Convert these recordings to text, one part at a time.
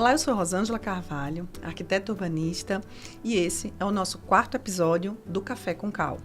Olá, eu sou Rosângela Carvalho, arquiteta urbanista, e esse é o nosso 4º episódio do Café com Cal.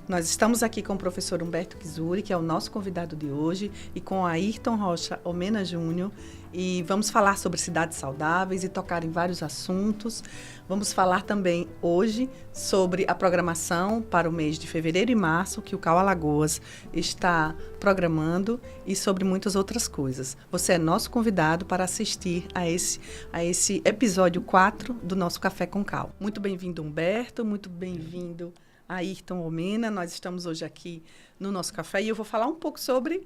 Nós estamos aqui com o professor Humberto Kizuri, que é o nosso convidado de hoje, e com Ayrton Rocha Omena Júnior, e vamos falar sobre cidades saudáveis e tocar em vários assuntos. Vamos falar também hoje sobre a programação para o mês de fevereiro e março, que o Cal Alagoas está programando, e sobre muitas outras coisas. Você é nosso convidado para assistir a esse episódio 4 do nosso Café com Cal. Muito bem-vindo, Humberto, muito bem-vindo, Ayrton Omena. Nós estamos hoje aqui no nosso café e eu vou falar um pouco sobre,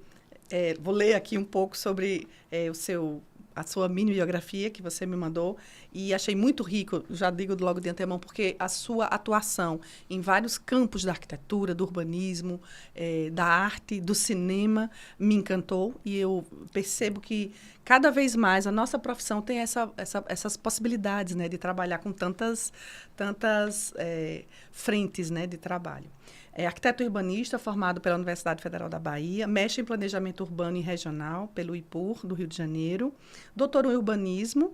vou ler aqui um pouco sobre a sua mini biografia que você me mandou, e achei muito rico, já digo logo de antemão, porque a sua atuação em vários campos da arquitetura, do urbanismo, da arte, do cinema, me encantou, e eu percebo que cada vez mais a nossa profissão tem essas possibilidades, né, de trabalhar com tantas frentes, né, de trabalho. É arquiteto urbanista formado pela Universidade Federal da Bahia, mestre em planejamento urbano e regional pelo IPUR, do Rio de Janeiro, doutor em urbanismo,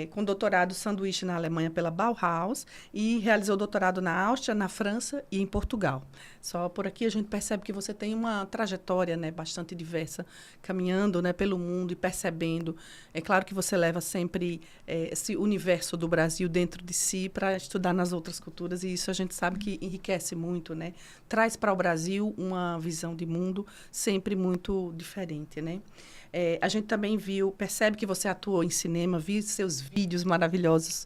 com doutorado sanduíche na Alemanha pela Bauhaus, e realizou doutorado na Áustria, na França e em Portugal. Só por aqui a gente percebe que você tem uma trajetória, né, bastante diversa, caminhando, né, pelo mundo e percebendo. É claro que você leva sempre esse universo do Brasil dentro de si para estudar nas outras culturas, e isso a gente sabe que enriquece muito, né? Traz para o Brasil uma visão de mundo sempre muito diferente, né? A gente também percebe que você atuou em cinema, viu seus vídeos maravilhosos,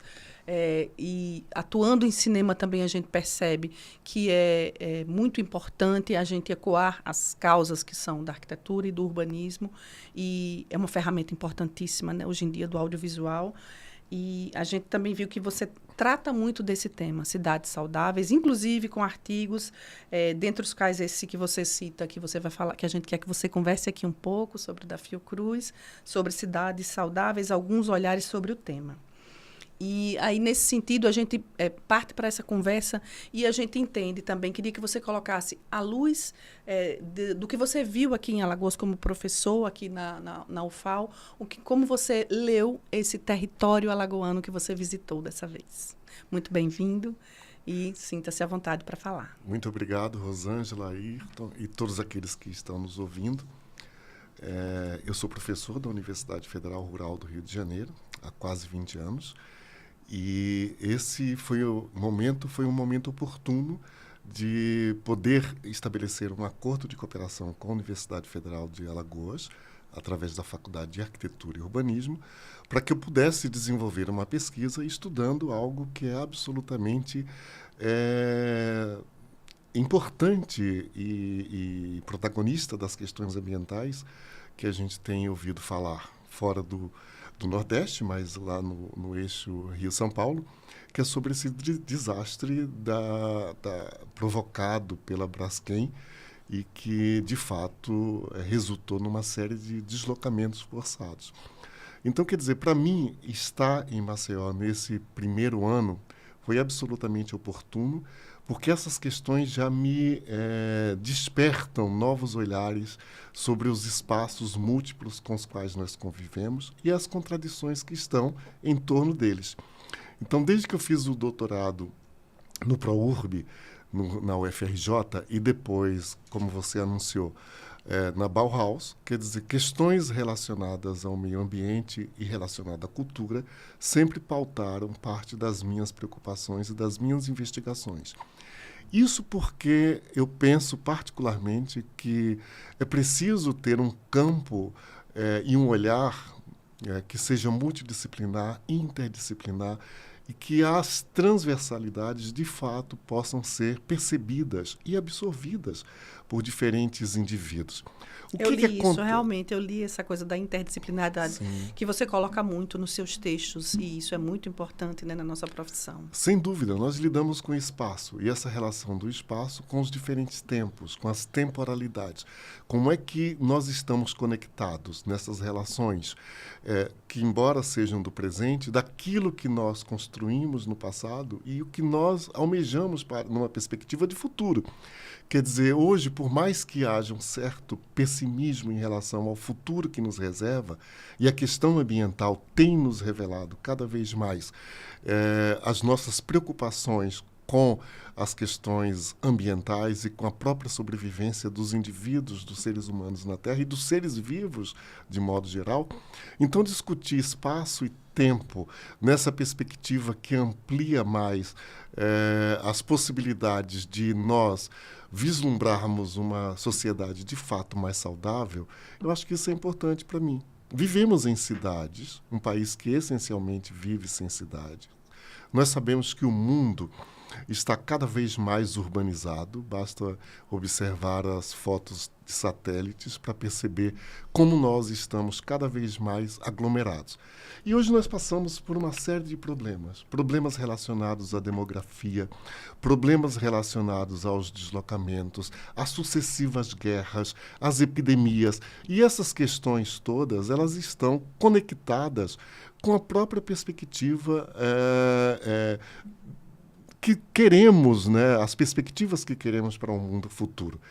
e atuando em cinema também a gente percebe que é muito importante a gente ecoar as causas que são da arquitetura e do urbanismo, e é uma ferramenta importantíssima, né, hoje em dia, do audiovisual. E a gente também viu que você trata muito desse tema, cidades saudáveis, inclusive com artigos, dentre os quais esse que você cita, que você vai falar, que a gente quer que você converse aqui um pouco sobre o da Fiocruz, sobre cidades saudáveis, alguns olhares sobre o tema. E aí, nesse sentido, a gente parte para essa conversa e a gente entende também, queria que você colocasse à luz do que você viu aqui em Alagoas como professor, aqui na UFAL, como você leu esse território alagoano que você visitou dessa vez. Muito bem-vindo e sinta-se à vontade para falar. Muito obrigado, Rosângela, Ayrton e todos aqueles que estão nos ouvindo. Eu sou professor da Universidade Federal Rural do Rio de Janeiro há quase 20 anos. E esse foi um momento oportuno de poder estabelecer um acordo de cooperação com a Universidade Federal de Alagoas, através da Faculdade de Arquitetura e Urbanismo, para que eu pudesse desenvolver uma pesquisa estudando algo que é absolutamente importante e protagonista das questões ambientais que a gente tem ouvido falar fora do Nordeste, mas lá no eixo Rio-São Paulo, que é sobre esse desastre provocado pela Braskem e que, de fato, resultou numa série de deslocamentos forçados. Então, quer dizer, para mim, estar em Maceió nesse primeiro ano foi absolutamente oportuno, porque essas questões já me despertam novos olhares sobre os espaços múltiplos com os quais nós convivemos e as contradições que estão em torno deles. Então, desde que eu fiz o doutorado no ProURB, na UFRJ, e depois, como você anunciou, na Bauhaus, quer dizer, questões relacionadas ao meio ambiente e relacionadas à cultura sempre pautaram parte das minhas preocupações e das minhas investigações. Isso porque eu penso particularmente que é preciso ter um campo e um olhar que seja multidisciplinar, interdisciplinar, e que as transversalidades, de fato, possam ser percebidas e absorvidas por diferentes indivíduos. Eu li essa coisa da interdisciplinaridade. Sim. Que você coloca muito nos seus textos, e isso é muito importante, né, na nossa profissão. Sem dúvida, nós lidamos com o espaço, e essa relação do espaço com os diferentes tempos, com as temporalidades. Como é que nós estamos conectados nessas relações que, embora sejam do presente, daquilo que nós construímos no passado e o que nós almejamos numa perspectiva de futuro. Quer dizer, hoje, por mais que haja um certo pessimismo em relação ao futuro que nos reserva, e a questão ambiental tem nos revelado cada vez mais as nossas preocupações com as questões ambientais e com a própria sobrevivência dos indivíduos, dos seres humanos na Terra e dos seres vivos, de modo geral. Então, discutir espaço e tempo nessa perspectiva que amplia mais as possibilidades de nós vislumbrarmos uma sociedade de fato mais saudável, eu acho que isso é importante para mim. Vivemos em cidades, um país que essencialmente vive sem cidade. Nós sabemos que o mundo está cada vez mais urbanizado, basta observar as fotos de satélites para perceber como nós estamos cada vez mais aglomerados. E hoje nós passamos por uma série de problemas relacionados à demografia, problemas relacionados aos deslocamentos, às sucessivas guerras, às epidemias, e essas questões todas, elas estão conectadas com a própria perspectiva que queremos, né, as perspectivas que queremos para um mundo futuro.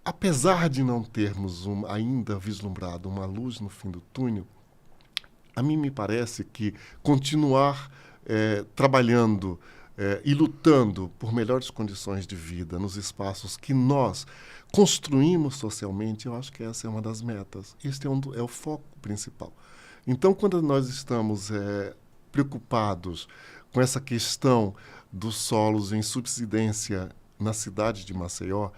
Apesar de não termos ainda vislumbrado uma luz no fim do túnel, a mim me parece que continuar trabalhando e lutando por melhores condições de vida nos espaços que nós construímos socialmente, eu acho que essa é uma das metas. Este é o foco principal. Então, quando nós estamos preocupados com essa questão dos solos em subsidência na cidade de Maceió,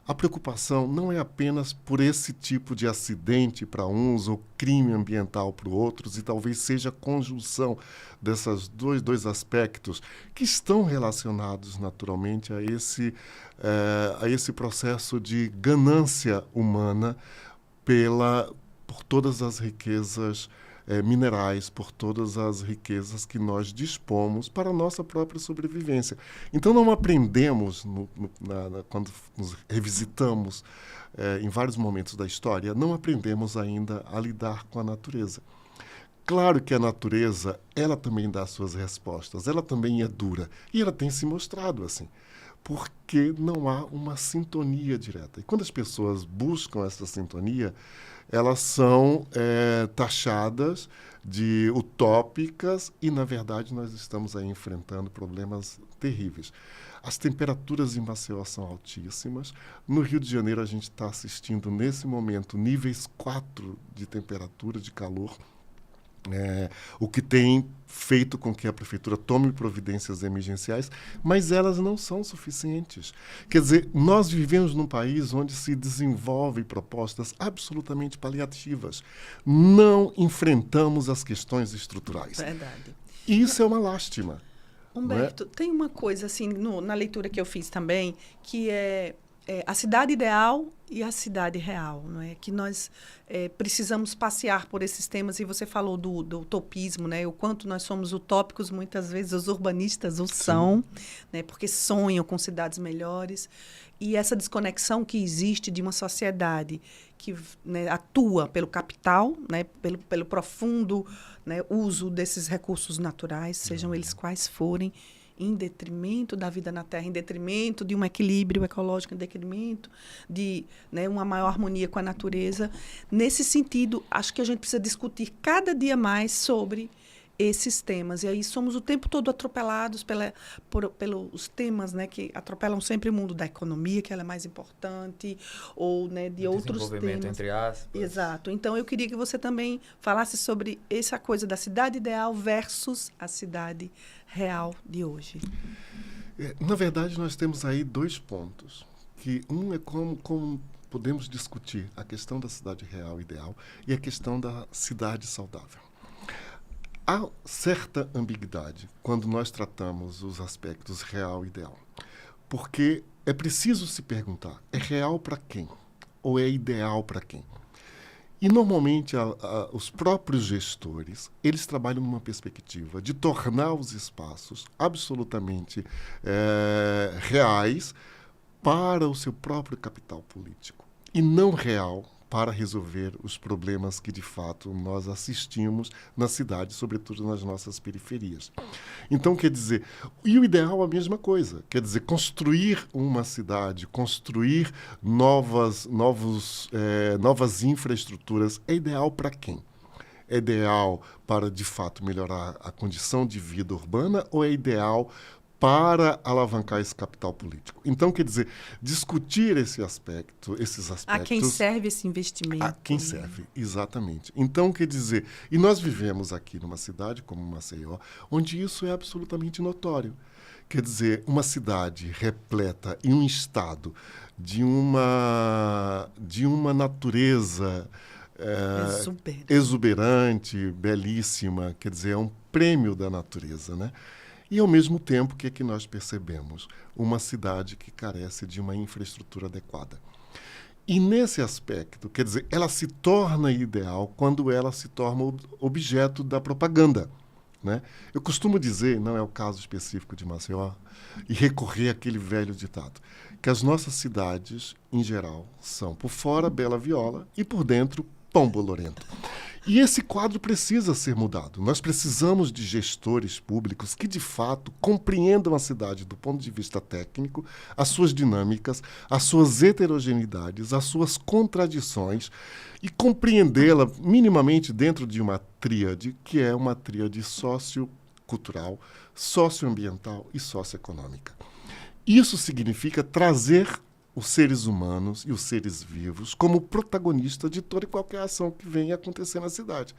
a preocupação não é apenas por esse tipo de acidente para uns ou crime ambiental para outros, e talvez seja a conjunção desses dois aspectos que estão relacionados naturalmente a esse processo de ganância humana por todas as riquezas minerais, por todas as riquezas que nós dispomos para a nossa própria sobrevivência. Então, não aprendemos, quando nos revisitamos em vários momentos da história, não aprendemos ainda a lidar com a natureza. Claro que a natureza, ela também dá suas respostas, ela também é dura, e ela tem se mostrado assim, porque não há uma sintonia direta. E quando as pessoas buscam essa sintonia, elas são taxadas de utópicas e, na verdade, nós estamos aí enfrentando problemas terríveis. As temperaturas em Maceió são altíssimas. No Rio de Janeiro, a gente está assistindo, nesse momento, níveis 4 de temperatura, de calor, o que tem feito com que a prefeitura tome providências emergenciais, mas elas não são suficientes. Quer dizer, nós vivemos num país onde se desenvolvem propostas absolutamente paliativas. Não enfrentamos as questões estruturais. Verdade. E isso é uma lástima. Humberto, tem uma coisa assim, na leitura que eu fiz também, que é a cidade ideal e a cidade real, não é? Que nós precisamos passear por esses temas, e você falou do utopismo, né? O quanto nós somos utópicos, muitas vezes os urbanistas o são, né? Porque sonham com cidades melhores, e essa desconexão que existe de uma sociedade que, né, atua pelo capital, né? Pelo profundo, né, uso desses recursos naturais, sejam eles quais forem, em detrimento da vida na Terra, em detrimento de um equilíbrio ecológico, em detrimento de, né, uma maior harmonia com a natureza. Nesse sentido, acho que a gente precisa discutir cada dia mais sobre esses temas. E aí somos o tempo todo atropelados pelos temas, né, que atropelam sempre o mundo da economia, que ela é mais importante, ou, né, de outros temas. Entre aspas. Exato. Então, eu queria que você também falasse sobre essa coisa da cidade ideal versus a cidade real de hoje. Na verdade, nós temos aí dois pontos. Que um é como podemos discutir a questão da cidade real ideal e a questão da cidade saudável. Há certa ambiguidade quando nós tratamos os aspectos real e ideal, porque é preciso se perguntar, é real para quem? Ou é ideal para quem? E, normalmente, os próprios gestores, eles trabalham numa perspectiva de tornar os espaços absolutamente reais para o seu próprio capital político, e não real para resolver os problemas que, de fato, nós assistimos na cidade, sobretudo nas nossas periferias. Então, quer dizer, e o ideal é a mesma coisa, quer dizer, construir uma cidade, construir novas infraestruturas, é ideal para quem? É ideal para, de fato, melhorar a condição de vida urbana ou é ideal para alavancar esse capital político? Então, quer dizer, discutir esses aspectos... A quem serve esse investimento? A quem serve, exatamente. Então, quer dizer, e nós vivemos aqui numa cidade como Maceió, onde isso é absolutamente notório. Quer dizer, uma cidade repleta e um estado de uma natureza exuberante, belíssima, quer dizer, é um prêmio da natureza, né? E, ao mesmo tempo, o que é que nós percebemos? Uma cidade que carece de uma infraestrutura adequada. E, nesse aspecto, quer dizer, ela se torna ideal quando ela se torna objeto da propaganda, né? Eu costumo dizer, não é o caso específico de Maceió, e recorrer àquele velho ditado, que as nossas cidades, em geral, são, por fora, bela viola e, por dentro, pão bolorento. E esse quadro precisa ser mudado. Nós precisamos de gestores públicos que, de fato, compreendam a cidade do ponto de vista técnico, as suas dinâmicas, as suas heterogeneidades, as suas contradições e compreendê-la minimamente dentro de uma tríade, que é uma tríade sociocultural, socioambiental e socioeconômica. Isso significa trazer os seres humanos e os seres vivos como protagonistas de toda e qualquer ação que venha acontecer na cidade.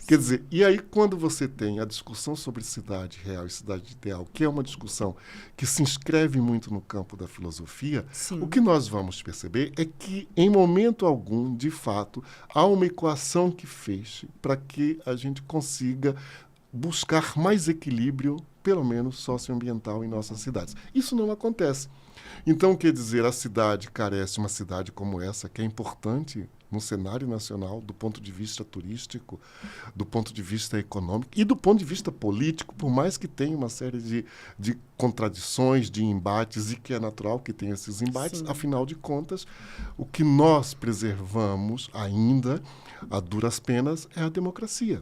Quer dizer, e aí quando você tem a discussão sobre cidade real e cidade ideal, que é uma discussão que se inscreve muito no campo da filosofia, Sim. O que nós vamos perceber é que, em momento algum, de fato, há uma equação que feche para que a gente consiga buscar mais equilíbrio, pelo menos socioambiental, em nossas cidades. Isso não acontece. Então, quer dizer, a cidade carece, uma cidade como essa, que é importante no cenário nacional, do ponto de vista turístico, do ponto de vista econômico e do ponto de vista político, por mais que tenha uma série de contradições, de embates, e que é natural que tenha esses embates, Sim. Afinal de contas, o que nós preservamos ainda, a duras penas, é a democracia.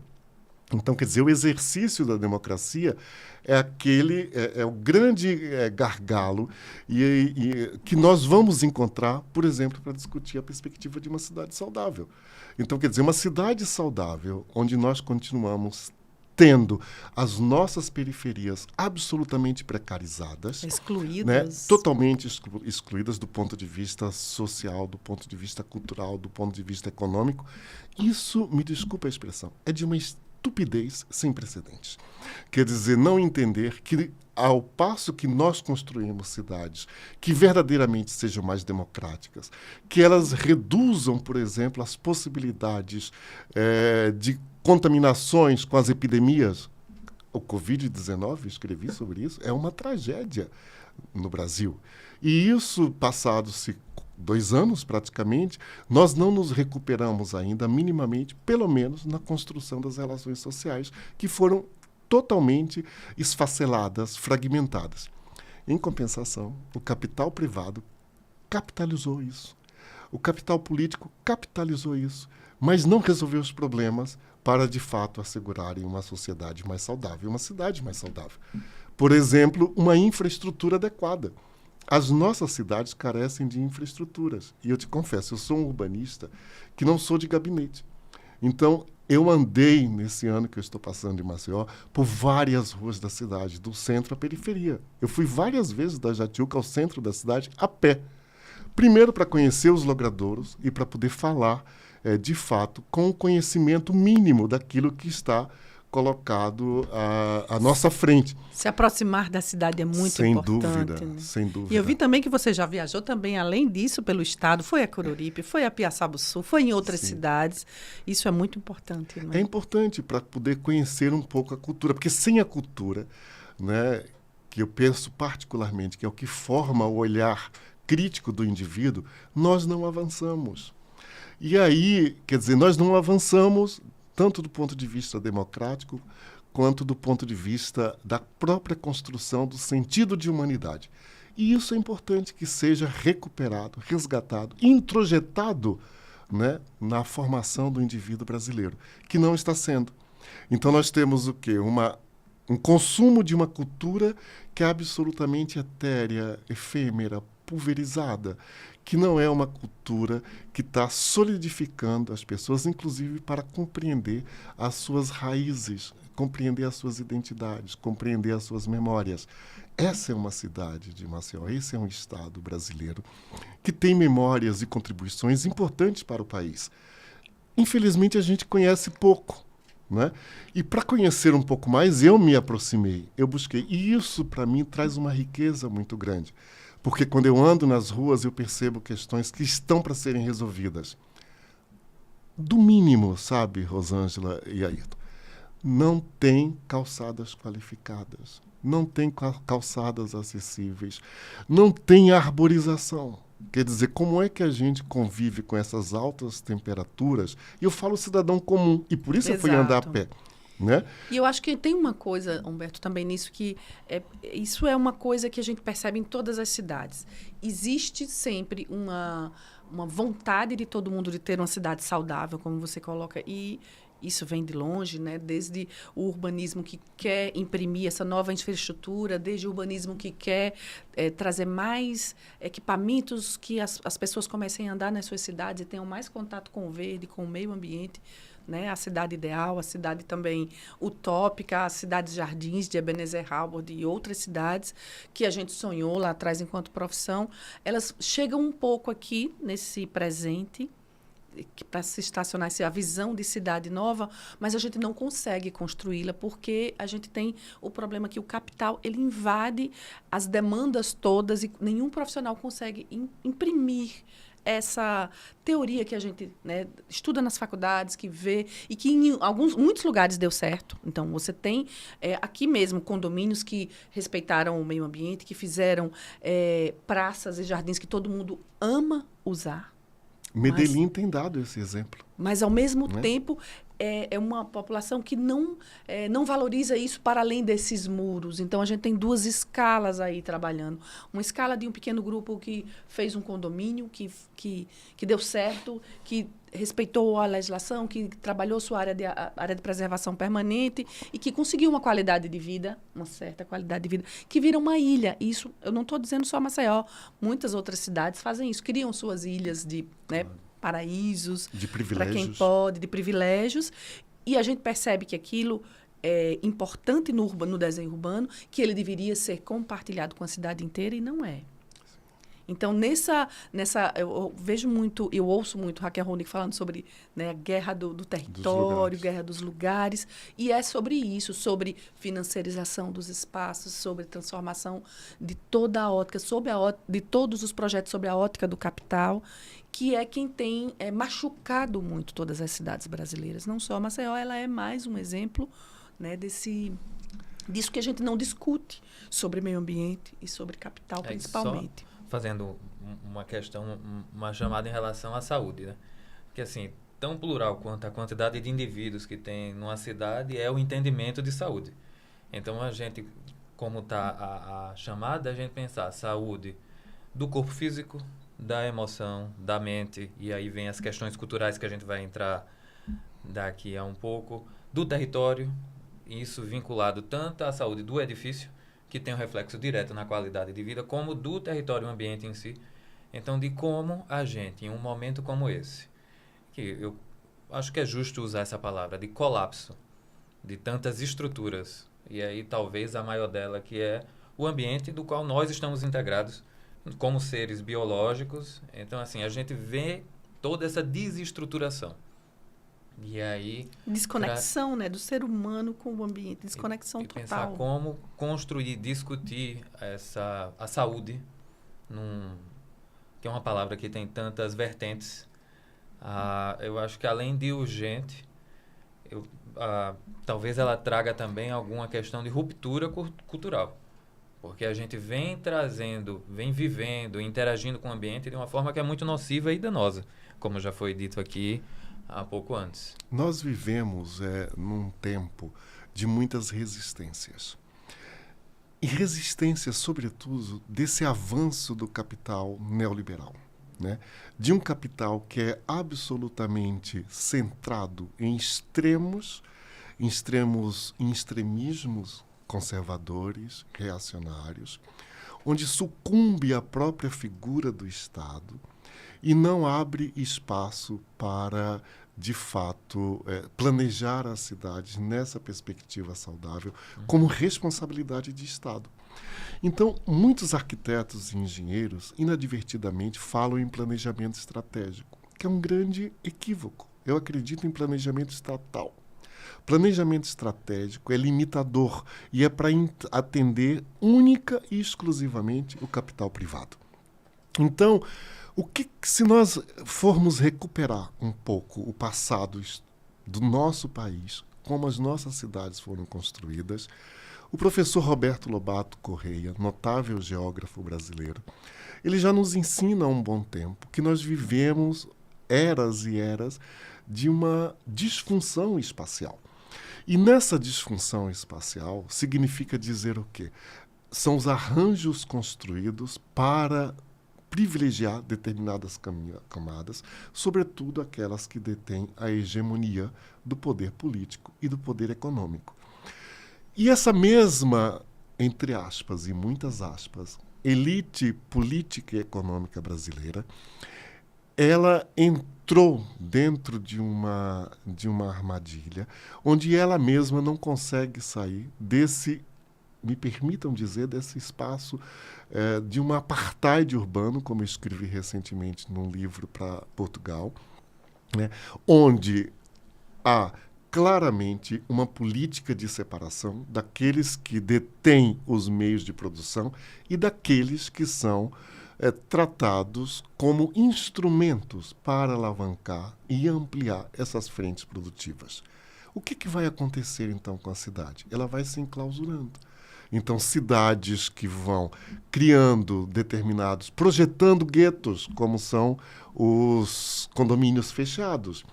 Então, quer dizer, o exercício da democracia é o grande gargalo que nós vamos encontrar, por exemplo, para discutir a perspectiva de uma cidade saudável. Então, quer dizer, uma cidade saudável, onde nós continuamos tendo as nossas periferias absolutamente precarizadas, excluídas, né? Totalmente excluídas do ponto de vista social, do ponto de vista cultural, do ponto de vista econômico. Isso, me desculpa a expressão, é de uma estupidez sem precedentes. Quer dizer, não entender que, ao passo que nós construímos cidades que verdadeiramente sejam mais democráticas, que elas reduzam, por exemplo, as possibilidades de contaminações com as epidemias. O Covid-19, escrevi sobre isso, é uma tragédia no Brasil. E isso, passados-se 2 anos, praticamente, nós não nos recuperamos ainda minimamente, pelo menos na construção das relações sociais, que foram totalmente esfaceladas, fragmentadas. Em compensação, o capital privado capitalizou isso. O capital político capitalizou isso, mas não resolveu os problemas para, de fato, assegurarem uma sociedade mais saudável, uma cidade mais saudável. Por exemplo, uma infraestrutura adequada. As nossas cidades carecem de infraestruturas. E eu te confesso, eu sou um urbanista que não sou de gabinete. Então, eu andei, nesse ano que eu estou passando em Maceió, por várias ruas da cidade, do centro à periferia. Eu fui várias vezes da Jatiuca ao centro da cidade a pé. Primeiro, para conhecer os logradouros e para poder falar, de fato, com o conhecimento mínimo daquilo que está colocado à nossa frente. Se aproximar da cidade é muito sem importante. Dúvida, né? Sem dúvida. E eu vi também que você já viajou também, além disso, pelo estado. Foi a Coruripe, foi a Piaçabuçu, foi em outras cidades. Isso é muito importante. Né? É importante para poder conhecer um pouco a cultura, porque sem a cultura, né, que eu penso particularmente que é o que forma o olhar crítico do indivíduo, nós não avançamos. E aí, quer dizer, nós não avançamos tanto do ponto de vista democrático, quanto do ponto de vista da própria construção do sentido de humanidade. E isso é importante que seja recuperado, resgatado, introjetado né, na formação do indivíduo brasileiro, que não está sendo. Então nós temos o quê? Um consumo de uma cultura que é absolutamente etérea, efêmera, pulverizada, que não é uma cultura que está solidificando as pessoas, inclusive para compreender as suas raízes, compreender as suas identidades, compreender as suas memórias. Essa é uma cidade de Maceió, esse é um estado brasileiro que tem memórias e contribuições importantes para o país. Infelizmente, a gente conhece pouco, né? E para conhecer um pouco mais, eu me aproximei, eu busquei. E isso, para mim, traz uma riqueza muito grande. Porque quando eu ando nas ruas, eu percebo questões que estão para serem resolvidas. Do mínimo, sabe, Rosângela e Ayrton, não tem calçadas qualificadas, não tem calçadas acessíveis, não tem arborização. Quer dizer, como é que a gente convive com essas altas temperaturas? E eu falo cidadão comum, e por isso eu fui andar a pé. Né? E eu acho que tem uma coisa, Humberto, também nisso, que isso é uma coisa que a gente percebe em todas as cidades. Existe sempre uma vontade de todo mundo de ter uma cidade saudável, como você coloca, e isso vem de longe, né? Desde o urbanismo que quer imprimir essa nova infraestrutura, desde o urbanismo que quer trazer mais equipamentos, que as pessoas comecem a andar nas suas cidades e tenham mais contato com o verde, com o meio ambiente. Né? A cidade ideal, a cidade também utópica, as cidades jardins de Ebenezer Halbord e outras cidades que a gente sonhou lá atrás enquanto profissão, elas chegam um pouco aqui nesse presente, para se estacionar a visão de cidade nova, mas a gente não consegue construí-la porque a gente tem o problema que o capital ele invade as demandas todas e nenhum profissional consegue imprimir essa teoria que a gente, né, estuda nas faculdades, que vê, e que em muitos lugares deu certo. Então, você tem aqui mesmo condomínios que respeitaram o meio ambiente, que fizeram praças e jardins que todo mundo ama usar. Medellín tem dado esse exemplo. Mas, ao mesmo tempo, é uma população que não valoriza isso para além desses muros. Então, a gente tem duas escalas aí trabalhando. Uma escala de um pequeno grupo que fez um condomínio, que deu certo, que respeitou a legislação, que trabalhou sua área de preservação permanente e que conseguiu uma qualidade de vida, uma certa qualidade de vida, que vira uma ilha. Isso, eu não estou dizendo só Maceió. Muitas outras cidades fazem isso, criam suas ilhas de... né, paraísos, para quem pode, de privilégios. E a gente percebe que aquilo é importante no desenho urbano, que ele deveria ser compartilhado com a cidade inteira e não é. Então, eu vejo muito, eu ouço muito Raquel Ronick falando sobre, né, a guerra do território, guerra dos lugares, e é sobre isso, sobre financiarização dos espaços, sobre transformação de toda a ótica, de todos os projetos sobre a ótica do capital, que é quem tem machucado muito todas as cidades brasileiras. Não só a Maceió, ela é mais um exemplo, né, disso que a gente não discute sobre meio ambiente e sobre capital, principalmente. Fazendo uma questão, uma chamada em relação à saúde, né? Porque, assim, tão plural quanto a quantidade de indivíduos que tem numa cidade é o entendimento de saúde. Então, a gente, como está a chamada, a gente pensar saúde do corpo físico, da emoção, da mente, e aí vem as questões culturais que a gente vai entrar daqui a um pouco, do território, isso vinculado tanto à saúde do edifício, que tem um reflexo direto na qualidade de vida, como do território e ambiente em si. Então, de como a gente, em um momento como esse, que eu acho que é justo usar essa palavra, de colapso de tantas estruturas, e aí talvez a maior dela, que é o ambiente do qual nós estamos integrados como seres biológicos. Então, assim, a gente vê toda essa desestruturação. E aí... Desconexão, né, do ser humano com o ambiente, desconexão total. Pensar como construir, discutir a saúde, que é uma palavra que tem tantas vertentes. Eu acho que além de urgente, talvez ela traga também alguma questão de ruptura cultural. Porque a gente vem trazendo, vem vivendo, interagindo com o ambiente de uma forma que é muito nociva e danosa, como já foi dito aqui há pouco antes. Nós vivemos num tempo de muitas resistências. E resistência, sobretudo, desse avanço do capital neoliberal. né, de um capital que é absolutamente centrado em extremismos conservadores, reacionários, onde sucumbe à própria figura do Estado e não abre espaço para, de fato, planejar as cidades nessa perspectiva saudável como responsabilidade de Estado. Então, muitos arquitetos e engenheiros, inadvertidamente, falam em planejamento estratégico, que é um grande equívoco. Eu acredito em planejamento estatal. Planejamento estratégico é limitador e é para atender única e exclusivamente o capital privado. Então, se nós formos recuperar um pouco o passado do nosso país, como as nossas cidades foram construídas, o professor Roberto Lobato Correia, notável geógrafo brasileiro, ele já nos ensina há um bom tempo que nós vivemos eras e eras de uma disfunção espacial. E nessa disfunção espacial significa dizer o quê? São os arranjos construídos para privilegiar determinadas camadas, sobretudo aquelas que detêm a hegemonia do poder político e do poder econômico. E essa mesma, entre aspas e muitas aspas, elite política e econômica brasileira, ela entrou dentro de uma armadilha onde ela mesma não consegue sair desse, me permitam dizer, desse espaço de um apartheid urbano, como eu escrevi recentemente num livro para Portugal, né, onde há claramente uma política de separação daqueles que detêm os meios de produção e daqueles que são tratados como instrumentos para alavancar e ampliar essas frentes produtivas. O que vai acontecer, então, com a cidade? Ela vai se enclausurando. Então, cidades que vão criando projetando guetos, como são os condomínios fechados,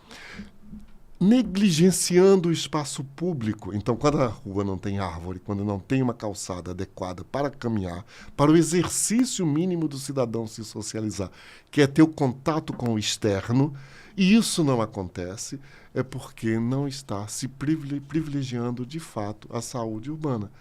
negligenciando o espaço público. Então, quando a rua não tem árvore, quando não tem uma calçada adequada para caminhar, para o exercício mínimo do cidadão se socializar, que é ter o contato com o externo, e isso não acontece, é porque não está se privilegiando, de fato, a saúde urbana.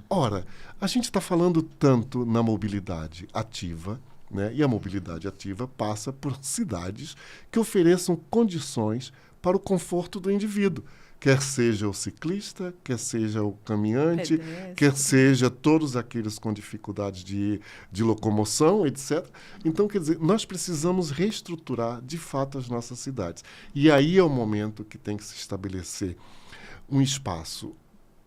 Ora, a gente está falando tanto na mobilidade ativa, né? E a mobilidade ativa passa por cidades que ofereçam condições para o conforto do indivíduo, quer seja o ciclista, quer seja o caminhante, quer seja todos aqueles com dificuldades de locomoção, etc. Então, quer dizer, nós precisamos reestruturar, de fato, as nossas cidades. E aí é o momento que tem que se estabelecer um espaço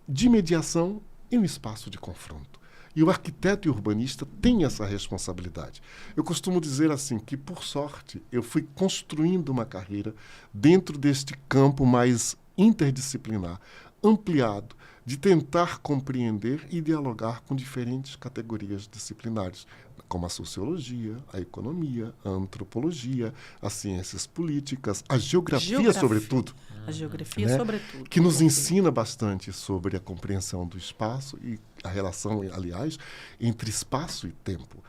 de mediação e um espaço de confronto. E o arquiteto e urbanista tem essa responsabilidade. Eu costumo dizer assim que, por sorte, eu fui construindo uma carreira dentro deste campo mais interdisciplinar, ampliado, de tentar compreender e dialogar com diferentes categorias disciplinares, como a sociologia, a economia, a antropologia, as ciências políticas, a geografia sobretudo. A geografia, sobretudo. Que nos ensina bastante sobre a compreensão do espaço e a relação, aliás, entre espaço e tempo.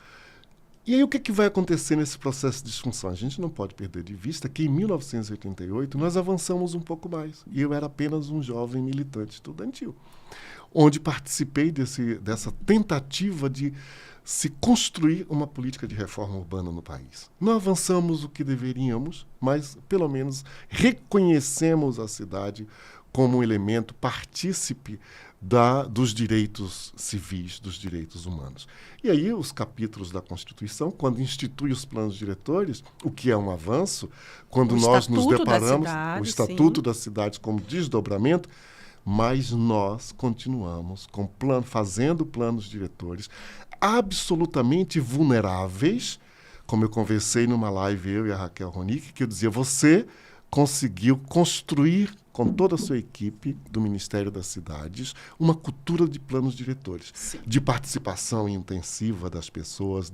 E aí o que vai acontecer nesse processo de disfunção? A gente não pode perder de vista que em 1988 nós avançamos um pouco mais. E eu era apenas um jovem militante estudantil, onde participei dessa tentativa de se construir uma política de reforma urbana no país. Não avançamos o que deveríamos, mas pelo menos reconhecemos a cidade como um elemento partícipe dos direitos civis, dos direitos humanos. E aí os capítulos da Constituição, quando institui os planos diretores, o que é um avanço, quando nós nos deparamos, o Estatuto das Cidades como desdobramento, mas nós continuamos fazendo planos diretores absolutamente vulneráveis, como eu conversei numa live, eu e a Raquel Ronick, que eu dizia, você conseguiu construir com toda a sua equipe do Ministério das Cidades uma cultura de planos diretores, de participação intensiva das pessoas,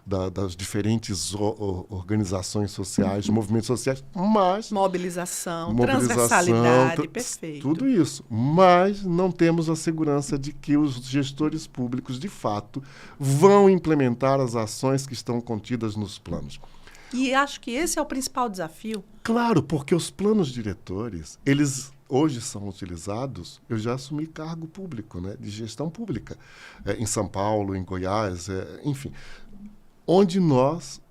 das diferentes organizações sociais, movimentos sociais, mas... Mobilização, transversalidade, perfeito. Tudo isso, mas não temos a segurança de que os gestores públicos, de fato, vão implementar as ações que estão contidas nos planos. E acho que esse é o principal desafio. Claro, porque os planos diretores, eles hoje são utilizados, eu já assumi cargo público, né, de gestão pública, em São Paulo, em Goiás, enfim, onde nós,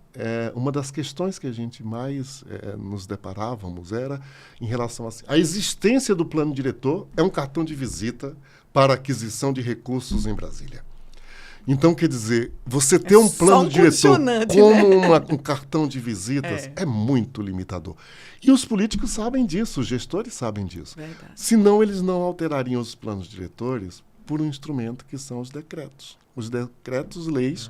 uma das questões que a gente mais nos deparávamos era em relação a existência do plano diretor é um cartão de visita para aquisição de recursos em Brasília. Então, quer dizer, você ter um plano diretor como um cartão de visitas é muito limitador. E os políticos sabem disso, os gestores sabem disso. Verdade. Senão, eles não alterariam os planos diretores por um instrumento que são os decretos. Os decretos-leis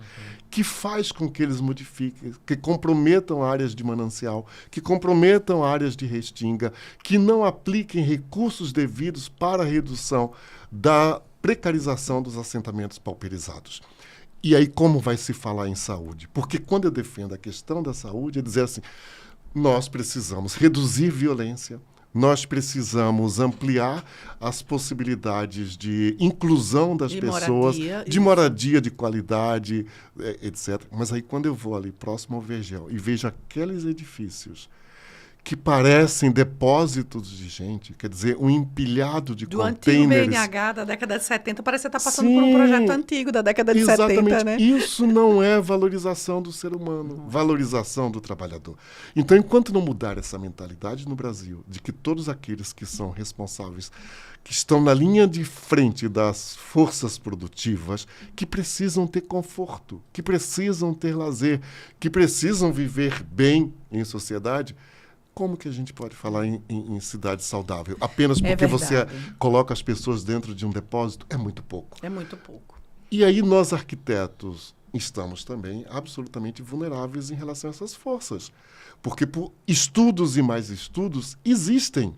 que faz com que eles modifiquem, que comprometam áreas de manancial, que comprometam áreas de restinga, que não apliquem recursos devidos para a redução da precarização dos assentamentos pauperizados. E aí como vai se falar em saúde? Porque quando eu defendo a questão da saúde, é dizer assim, nós precisamos reduzir violência, nós precisamos ampliar as possibilidades de inclusão das pessoas, de moradia de qualidade, etc. Mas aí quando eu vou ali próximo ao Vergel e vejo aqueles edifícios que parecem depósitos de gente, quer dizer, um empilhado de containers. Do antigo BNH da década de 70, parece que você está passando por um projeto antigo da década de 70, né? Isso não é valorização do ser humano, valorização do trabalhador. Então, enquanto não mudar essa mentalidade no Brasil, de que todos aqueles que são responsáveis, que estão na linha de frente das forças produtivas, que precisam ter conforto, que precisam ter lazer, que precisam viver bem em sociedade, como que a gente pode falar em cidade saudável? Apenas porque você coloca as pessoas dentro de um depósito? É muito pouco. É muito pouco. E aí nós, arquitetos, estamos também absolutamente vulneráveis em relação a essas forças. Porque por estudos e mais estudos existem.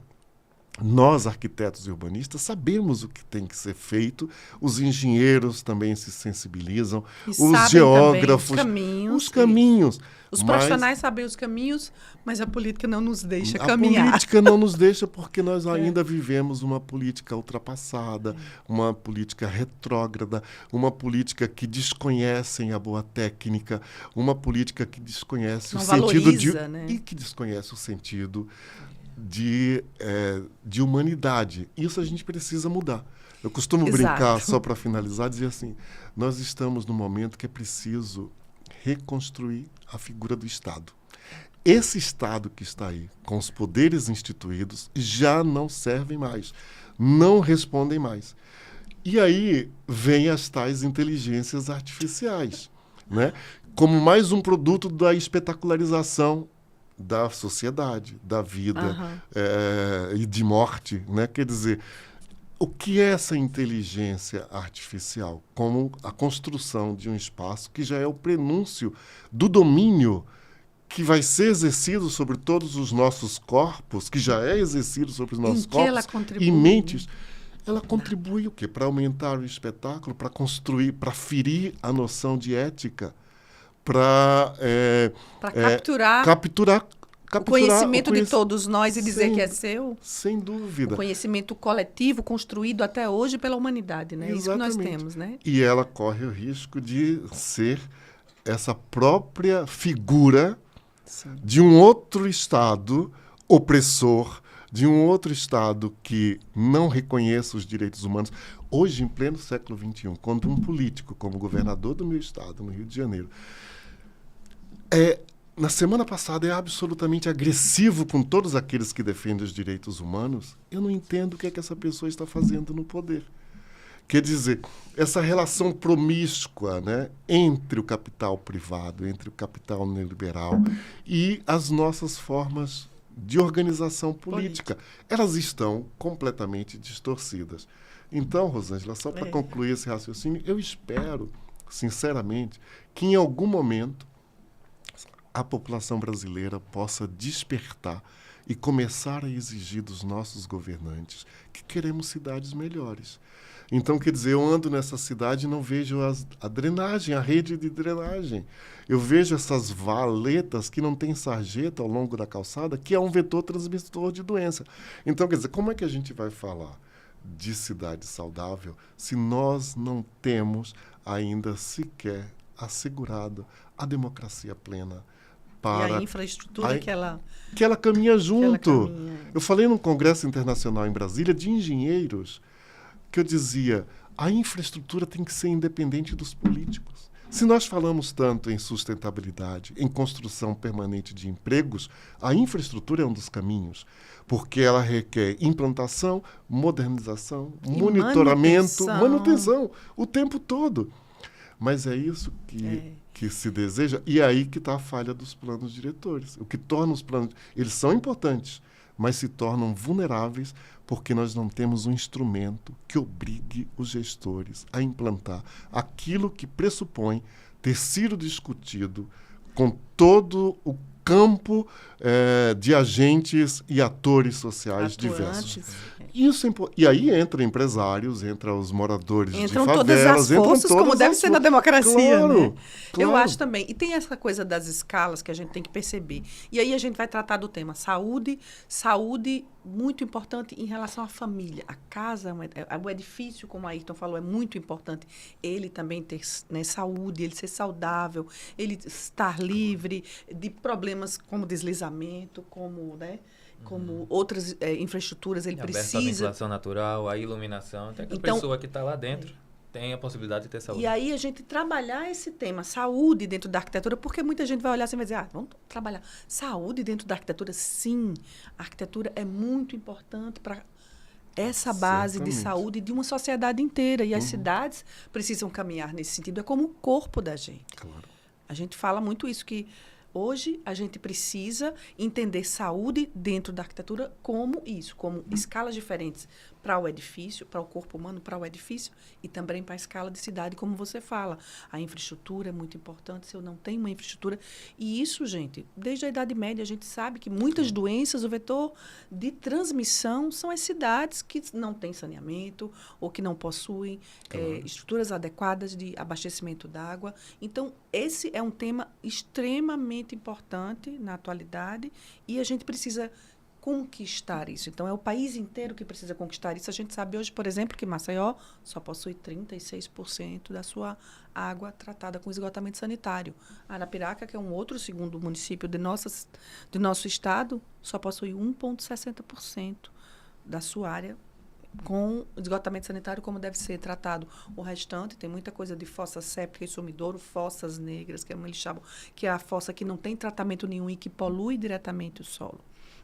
Nós, arquitetos e urbanistas, sabemos o que tem que ser feito, os engenheiros também se sensibilizam, os geógrafos, os caminhos. Os profissionais sabem os caminhos, mas a política não nos deixa caminhar. A política não nos deixa porque nós ainda vivemos uma política ultrapassada, uma política retrógrada, uma política que desconhece a boa técnica, uma política que desconhece o sentido e que desconhece o sentido de humanidade. Isso a gente precisa mudar. Eu costumo brincar, só para finalizar, dizer assim, nós estamos num momento que é preciso reconstruir a figura do Estado. Esse Estado que está aí, com os poderes instituídos, já não servem mais, não respondem mais. E aí vem as tais inteligências artificiais, né? Como mais um produto da espetacularização da sociedade, da vida e de morte, né? Quer dizer, o que é essa inteligência artificial? Como a construção de um espaço que já é o prenúncio do domínio que vai ser exercido sobre todos os nossos corpos, que já é exercido sobre os nossos corpos e mentes. Ela contribui o quê? Para aumentar o espetáculo, para construir, para ferir a noção de ética, para capturar o conhecimento de todos nós e dizer que é seu. Sem dúvida. O conhecimento coletivo construído até hoje pela humanidade, né? Exatamente. Isso que nós temos, né? E ela corre o risco de ser essa própria figura de um outro Estado opressor, de um outro Estado que não reconheça os direitos humanos. Hoje, em pleno século XXI, quando um político, como governador do meu estado, no Rio de Janeiro, na semana passada é absolutamente agressivo com todos aqueles que defendem os direitos humanos, eu não entendo o que é que essa pessoa está fazendo no poder. Quer dizer, essa relação promíscua, né, entre o capital privado, entre o capital neoliberal e as nossas formas de organização política, elas estão completamente distorcidas. Então, Rosângela, só para concluir esse raciocínio, eu espero, sinceramente, que em algum momento a população brasileira possa despertar e começar a exigir dos nossos governantes que queremos cidades melhores. Então, quer dizer, eu ando nessa cidade e não vejo a drenagem, a rede de drenagem. Eu vejo essas valetas que não têm sarjeta ao longo da calçada, que é um vetor transmissor de doença. Então, quer dizer, como é que a gente vai falar de cidade saudável se nós não temos ainda sequer assegurado a democracia plena para... E a infraestrutura que ela caminha junto. caminha. Eu falei num congresso internacional em Brasília de engenheiros que eu dizia, a infraestrutura tem que ser independente dos políticos. Se nós falamos tanto em sustentabilidade, em construção permanente de empregos, a infraestrutura é um dos caminhos, porque ela requer implantação, modernização, monitoramento, manutenção o tempo todo. Mas é isso que se deseja, e é aí que está a falha dos planos diretores. O que torna os planos... Eles são importantes, mas se tornam vulneráveis porque nós não temos um instrumento que obrigue os gestores a implantar aquilo que pressupõe ter sido discutido com todo o campo de agentes e atores sociais diversos. Isso e aí entra empresários, entra os moradores de favelas, todas as forças, como deve ser na democracia, claro, né? Claro. Eu acho também. E tem essa coisa das escalas que a gente tem que perceber. E aí a gente vai tratar do tema saúde muito importante em relação à família. A casa, o edifício, como a Ayrton falou, é muito importante. Ele também ter, né, saúde, ele ser saudável, ele estar livre de problemas como deslizamento, como, né, como outras infraestruturas, ele precisa... A ventilação natural, a iluminação, até que a pessoa que está lá dentro tem a possibilidade de ter saúde. E aí a gente trabalhar esse tema, saúde dentro da arquitetura, porque muita gente vai olhar assim e vai dizer, vamos trabalhar saúde dentro da arquitetura. Sim, a arquitetura é muito importante para essa base de saúde de uma sociedade inteira. E as cidades precisam caminhar nesse sentido. É como o corpo da gente. Claro. A gente fala muito isso, que hoje a gente precisa entender saúde dentro da arquitetura como isso, como escalas diferentes para o edifício, para o corpo humano, para o edifício e também para a escala de cidade, como você fala. A infraestrutura é muito importante, se eu não tenho uma infraestrutura. E isso, gente, desde a Idade Média, a gente sabe que muitas doenças, o vetor de transmissão são as cidades que não têm saneamento ou que não possuem estruturas adequadas de abastecimento d'água. Então, esse é um tema extremamente importante na atualidade e a gente precisa conquistar isso. Então, é o país inteiro que precisa conquistar isso. A gente sabe hoje, por exemplo, que Maceió só possui 36% da sua água tratada com esgotamento sanitário. Arapiraca, que é um outro segundo município do nosso estado, só possui 1,60% da sua área com esgotamento sanitário como deve ser tratado. O restante tem muita coisa de fossa séptica e sumidouro, fossas negras, que eles chamam, que é a fossa que não tem tratamento nenhum e que polui diretamente o solo.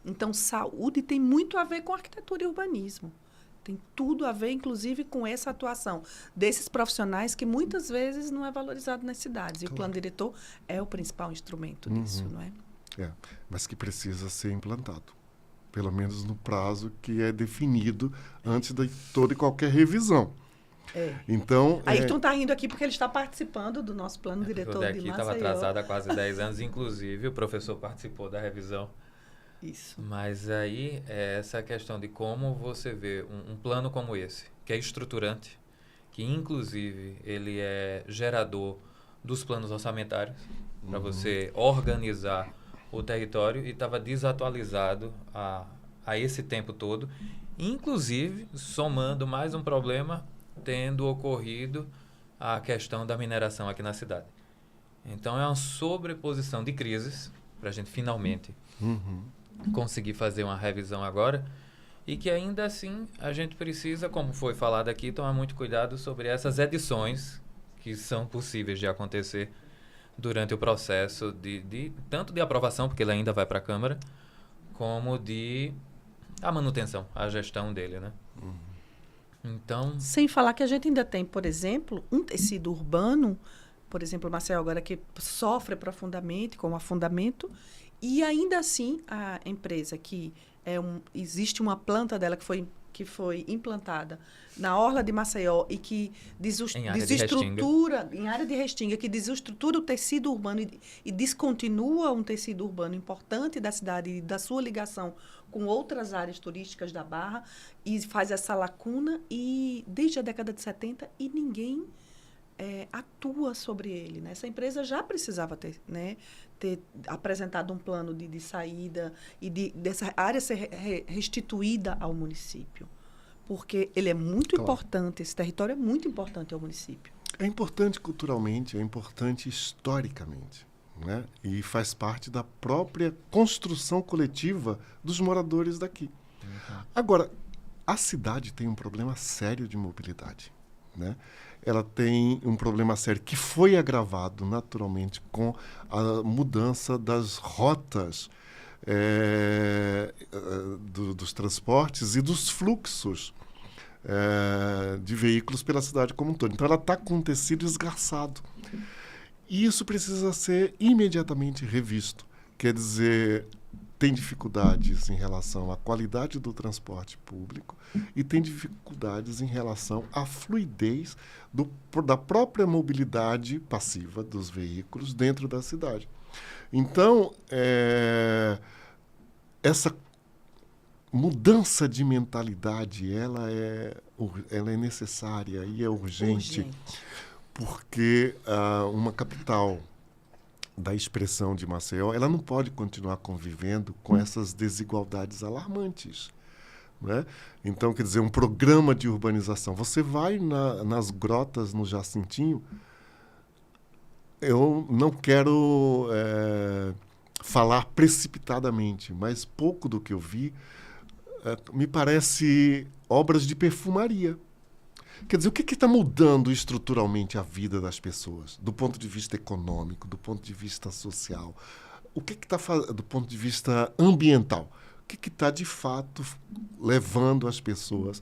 Então, saúde tem muito a ver com arquitetura e urbanismo. Tem tudo a ver, inclusive, com essa atuação desses profissionais que muitas vezes não é valorizado nas cidades. E o plano diretor é o principal instrumento disso, não é? Mas que precisa ser implantado. Pelo menos no prazo que é definido antes de toda e qualquer revisão. Então, Ayrton está rindo aqui porque ele está participando do nosso plano diretor de Maceió. Estava atrasado há quase 10 anos, inclusive o professor participou da revisão. Isso. Mas aí, essa questão de como você vê um plano como esse, que é estruturante, que inclusive ele é gerador dos planos orçamentários, para você organizar o território, e estava desatualizado a esse tempo todo, inclusive somando mais um problema, tendo ocorrido a questão da mineração aqui na cidade. Então, é uma sobreposição de crises, para a gente finalmente conseguir fazer uma revisão agora, e que ainda assim a gente precisa, como foi falado aqui, tomar muito cuidado sobre essas edições que são possíveis de acontecer durante o processo tanto de aprovação, porque ele ainda vai para a Câmara, como de a manutenção, a gestão dele, né? Então... Sem falar que a gente ainda tem, por exemplo, um tecido urbano, por exemplo, Maceió agora, que sofre profundamente com o afundamento, e ainda assim a empresa que existe uma planta dela que foi implantada na orla de Maceió e que desestrutura, em área de Restinga, que desestrutura o tecido urbano e descontinua um tecido urbano importante da cidade e da sua ligação com outras áreas turísticas da Barra, e faz essa lacuna desde a década de 70 e ninguém atua sobre ele, né? Essa empresa já precisava ter apresentado um plano de saída e dessa área ser restituída ao município. Porque ele é muito importante, esse território é muito importante ao município. É importante culturalmente, é importante historicamente. né? E faz parte da própria construção coletiva dos moradores daqui. Agora, a cidade tem um problema sério de mobilidade, né? Ela tem um problema sério que foi agravado naturalmente com a mudança das rotas dos transportes e dos fluxos de veículos pela cidade como um todo. Então, ela está com um tecido esgarçado. E isso precisa ser imediatamente revisto. Quer dizer, tem dificuldades em relação à qualidade do transporte público e tem dificuldades em relação à fluidez da própria mobilidade passiva dos veículos dentro da cidade. Então, essa mudança de mentalidade, ela é necessária e é urgente. Porque uma capital da expressão de Maceió, ela não pode continuar convivendo com essas desigualdades alarmantes, né? Então, quer dizer, um programa de urbanização. Você vai nas grotas no Jacintinho, eu não quero falar precipitadamente, mas pouco do que eu vi me parece obras de perfumaria. Quer dizer, o que está mudando estruturalmente a vida das pessoas, do ponto de vista econômico, do ponto de vista social? O que está do ponto de vista ambiental? O que está, de fato, levando as pessoas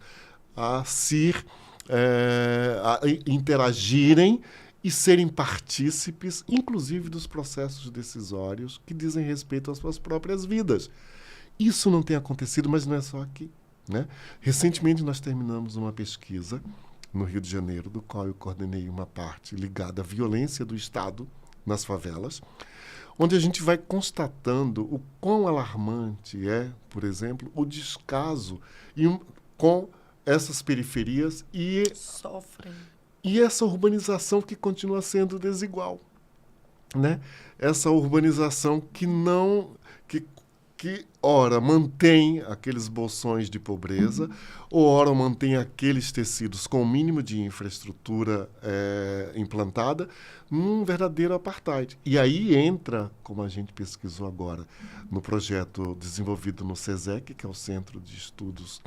a a interagirem e serem partícipes, inclusive, dos processos decisórios que dizem respeito às suas próprias vidas? Isso não tem acontecido, mas não é só aqui, né? Recentemente, nós terminamos uma pesquisa no Rio de Janeiro, do qual eu coordenei uma parte ligada à violência do Estado nas favelas, onde a gente vai constatando o quão alarmante é, por exemplo, o descaso com essas periferias e essa urbanização que continua sendo desigual, né? Essa urbanização que ora mantém aqueles bolsões de pobreza, ou ora mantém aqueles tecidos com o mínimo de infraestrutura implantada num verdadeiro apartheid. E aí entra, como a gente pesquisou agora, no projeto desenvolvido no SESEC, que é o Centro de Estudos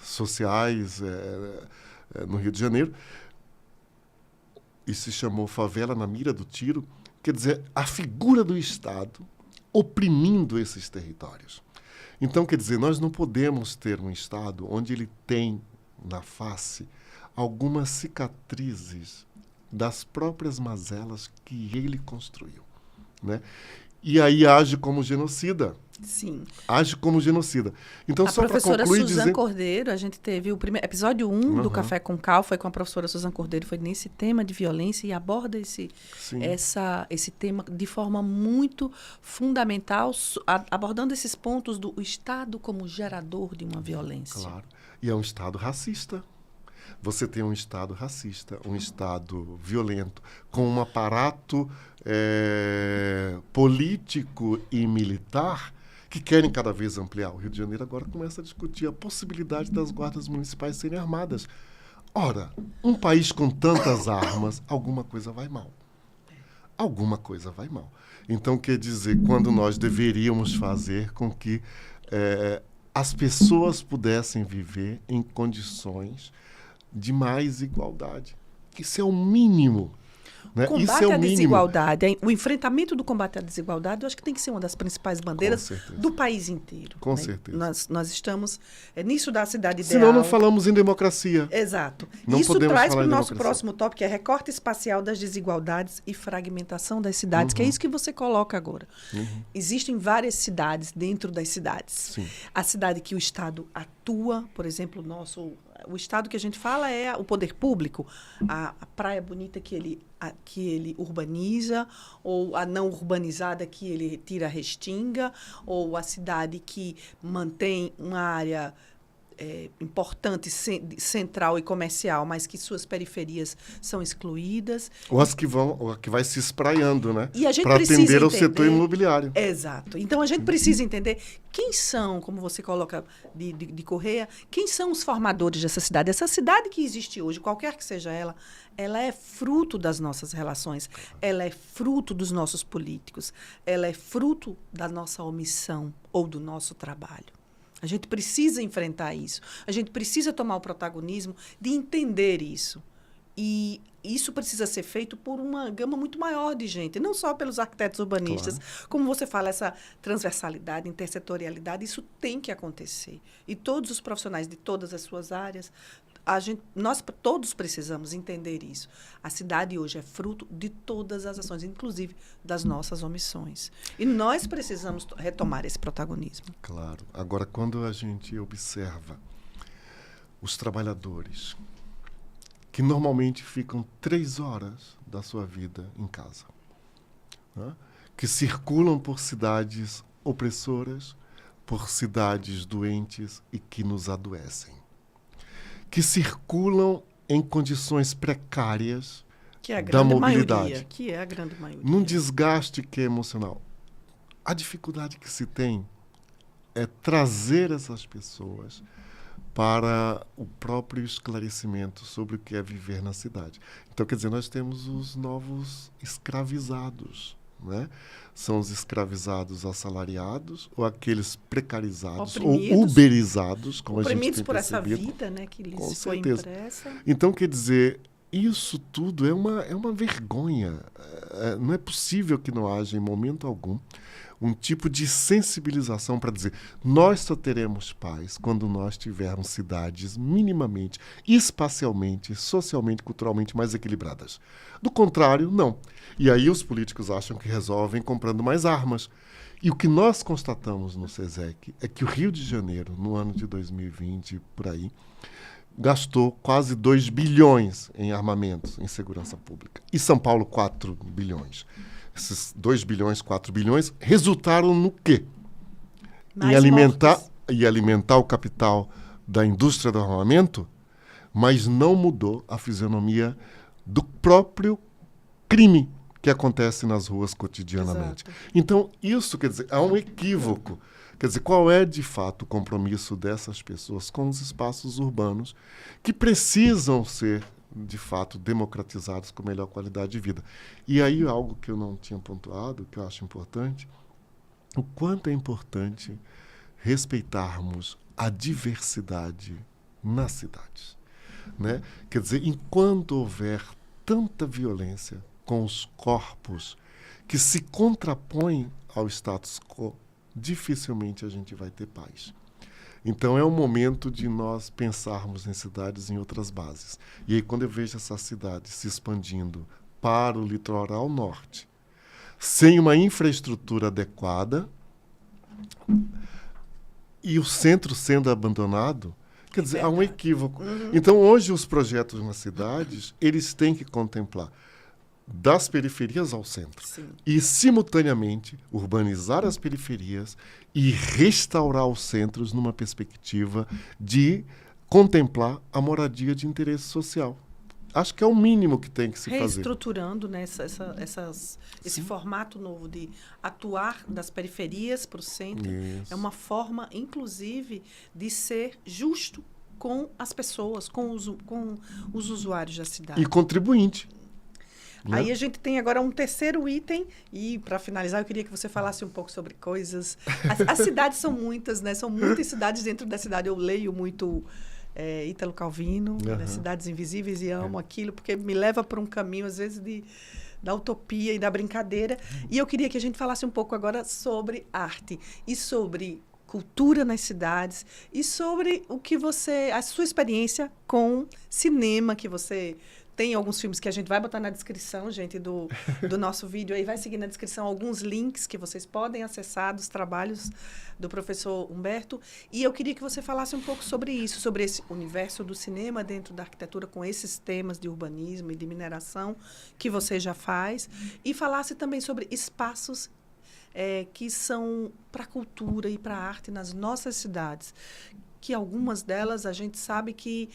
Sociais no Rio de Janeiro, e se chamou Favela na Mira do Tiro. Quer dizer, a figura do Estado oprimindo esses territórios. Então, quer dizer, nós não podemos ter um Estado onde ele tem na face algumas cicatrizes das próprias mazelas que ele construiu, né? E aí age como genocida. Sim. Age como genocida. Então, a só para concluir, professora Suzan Cordeiro, a gente teve o primeiro episódio 1 do Café com Cal, foi com a professora Suzan Cordeiro, foi nesse tema de violência e aborda esse tema de forma muito fundamental, abordando esses pontos do Estado como gerador de uma violência. Claro. E é um Estado racista. Você tem um Estado racista, um Estado violento, com um aparato político e militar que querem cada vez ampliar. O Rio de Janeiro agora começa a discutir a possibilidade das guardas municipais serem armadas. Ora, um país com tantas armas, alguma coisa vai mal. Alguma coisa vai mal. Então, quer dizer, quando nós deveríamos fazer com que as pessoas pudessem viver em condições de mais igualdade. Isso é o mínimo. Né? Combate à desigualdade, o enfrentamento do combate à desigualdade, eu acho que tem que ser uma das principais bandeiras do país inteiro. Com certeza. Nós estamos nisso da cidade ideal. Senão não falamos em democracia. Exato. Não Isso traz para o nosso democracia. próximo tópico, que é recorte espacial das desigualdades e fragmentação das cidades, que é isso que você coloca agora. Existem várias cidades dentro das cidades. Sim. A cidade que o Estado atua, por exemplo, o Estado que a gente fala é o poder público, a praia bonita que ele urbaniza, ou a não urbanizada que ele tira a restinga, ou a cidade que mantém uma área importante, central e comercial, mas que suas periferias são excluídas. Ou que vai se espraiando, né? E a gente para precisa atender ao entender, setor imobiliário. Exato. Então, a gente precisa entender quem são, como você coloca de Correia, quem são os formadores dessa cidade. Essa cidade que existe hoje, qualquer que seja ela é fruto das nossas relações, ela é fruto dos nossos políticos, ela é fruto da nossa omissão ou do nosso trabalho. A gente precisa enfrentar isso. A gente precisa tomar o protagonismo de entender isso. E isso precisa ser feito por uma gama muito maior de gente, não só pelos arquitetos urbanistas. Claro. Como você fala, essa transversalidade, intersetorialidade, isso tem que acontecer. E todos os profissionais de todas as suas áreas, nós todos precisamos entender isso. A cidade hoje é fruto de todas as ações, inclusive das nossas omissões. E nós precisamos retomar esse protagonismo. Claro. Agora, quando a gente observa os trabalhadores que normalmente ficam 3 horas da sua vida em casa, né? Que circulam por cidades opressoras, por cidades doentes e que nos adoecem, que circulam em condições precárias da mobilidade, que é a grande maioria, num desgaste que é emocional. A dificuldade que se tem é trazer essas pessoas para o próprio esclarecimento sobre o que é viver na cidade. Então, quer dizer, nós temos os novos escravizados, né? São os escravizados assalariados ou aqueles precarizados oprimidos, ou uberizados, como a gente tem percebido. Por essa vida, né, que lhes foi impressa. Então, quer dizer, isso tudo é uma vergonha. Não é possível que não haja, em momento algum, um tipo de sensibilização para dizer: nós só teremos paz quando nós tivermos cidades minimamente, espacialmente, socialmente, culturalmente mais equilibradas. Do contrário, não. E aí os políticos acham que resolvem comprando mais armas. E o que nós constatamos no SESEC é que o Rio de Janeiro, no ano de 2020, por aí, gastou quase 2 bilhões em armamentos, em segurança pública. E São Paulo, 4 bilhões. Esses 2 bilhões, 4 bilhões, resultaram no quê? Em alimentar o capital da indústria do armamento, mas não mudou a fisionomia do próprio crime que acontece nas ruas cotidianamente. Exato. Então, isso, quer dizer, há um equívoco. Quer dizer, qual é, de fato, o compromisso dessas pessoas com os espaços urbanos que precisam ser, de fato, democratizados com melhor qualidade de vida? E aí, algo que eu não tinha pontuado, que eu acho importante, o quanto é importante respeitarmos a diversidade nas cidades, né? Quer dizer, enquanto houver tanta violência com os corpos que se contrapõem ao status quo, dificilmente a gente vai ter paz. Então é o momento de nós pensarmos em cidades em outras bases. E aí, quando eu vejo essa cidade se expandindo para o litoral norte, sem uma infraestrutura adequada, e o centro sendo abandonado, quer dizer, há um equívoco. Então, hoje, os projetos nas cidades, eles têm que contemplar das periferias ao centro. Sim. E, simultaneamente, urbanizar as periferias e restaurar os centros numa perspectiva de contemplar a moradia de interesse social. Acho que é o mínimo que tem que se fazer. Reestruturando, né, esse formato novo de atuar das periferias para o centro. Isso. É uma forma, inclusive, de ser justo com as pessoas, com os usuários da cidade. E contribuinte. Aí a gente tem agora um terceiro item, e para finalizar eu queria que você falasse um pouco sobre coisas. As cidades são muitas, né? São muitas cidades dentro da cidade. Eu leio muito Ítalo Calvino, né? Cidades Invisíveis, e amo aquilo, porque me leva por um caminho, às vezes, da utopia e da brincadeira. E eu queria que a gente falasse um pouco agora sobre arte e sobre cultura nas cidades e sobre a sua experiência com cinema, que você tem alguns filmes que a gente vai botar na descrição, gente, do nosso vídeo. Aí vai seguir na descrição alguns links que vocês podem acessar dos trabalhos do professor Humberto. E eu queria que você falasse um pouco sobre isso, sobre esse universo do cinema dentro da arquitetura, com esses temas de urbanismo e de mineração que você já faz. E falasse também sobre espaços que são para a cultura e para a arte nas nossas cidades. que algumas delas a gente sabe que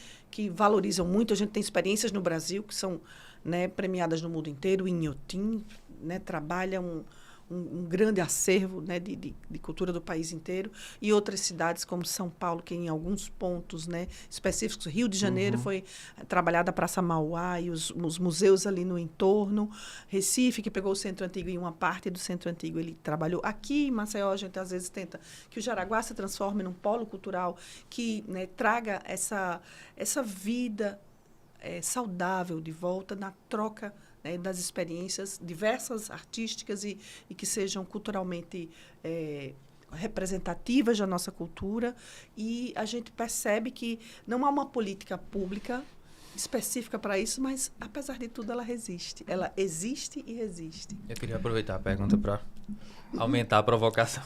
valorizam muito. A gente tem experiências no Brasil que são, né, premiadas no mundo inteiro. O Inhotim, né, trabalha um grande acervo, né, de cultura do país inteiro, e outras cidades como São Paulo, que em alguns pontos, né, específicos, Rio de Janeiro foi trabalhada a Praça Mauá e os museus ali no entorno, Recife, que pegou o Centro Antigo e uma parte do Centro Antigo ele trabalhou. Aqui em Maceió, a gente às vezes tenta que o Jaraguá se transforme num polo cultural que, né, traga essa vida saudável de volta na troca, né, das experiências diversas, artísticas e que sejam culturalmente representativas da nossa cultura. E a gente percebe que não há uma política pública específica para isso, mas, apesar de tudo, ela resiste. Ela existe e resiste. Eu queria aproveitar a pergunta para aumentar a provocação.